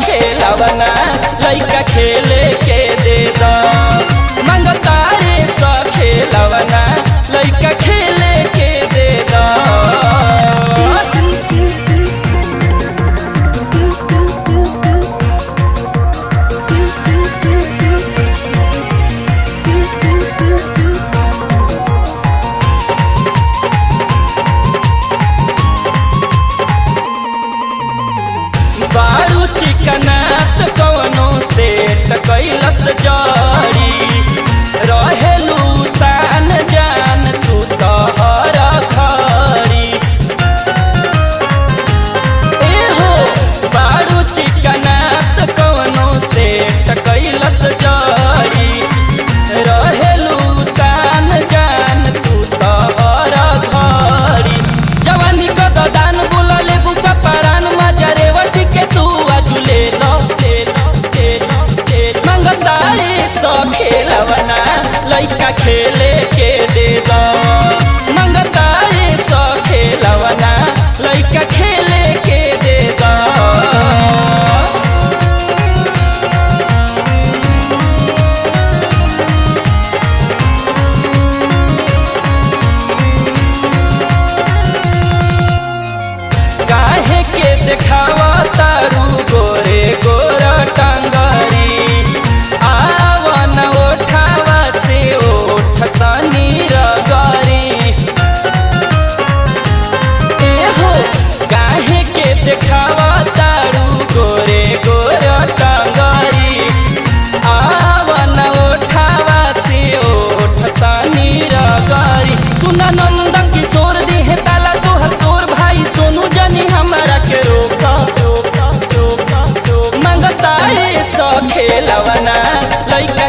खेलवना लइका खेले के दे दो। मंगता रे सा खेलवना लइका खेले के दे दो। बारू चिकनात कवनो सेट कैलस जारी रहेलू तान जान तू तहर खरी। एहो बारू चिकनात कवनो सेट कैलस जारी रहेलू तान जान तू तहर खरी। जवानी कद दान बोला लेबू का परान मजरे के तू आजुले लो ले लो ले लो ले मंगता रे सो खेलवना लइका खेले के दे दो। मंगता रे सो खेलवना लइका खेले के दे दो। काहे के देखावा तारू गोरे गोरा टांगरी आवन ओठावा से ओठ तनी रगरी। एहो काहे के देखावा तारू गोरे गोरा टांगरी आवन ओठावा से ओठ तनी रगरी। सुना नंद किशोर देह ताला तोहर तोर भाई सोनू जानी हमारा के रोका रोका रोका रोका। मंगता रे सो खेलवना लइका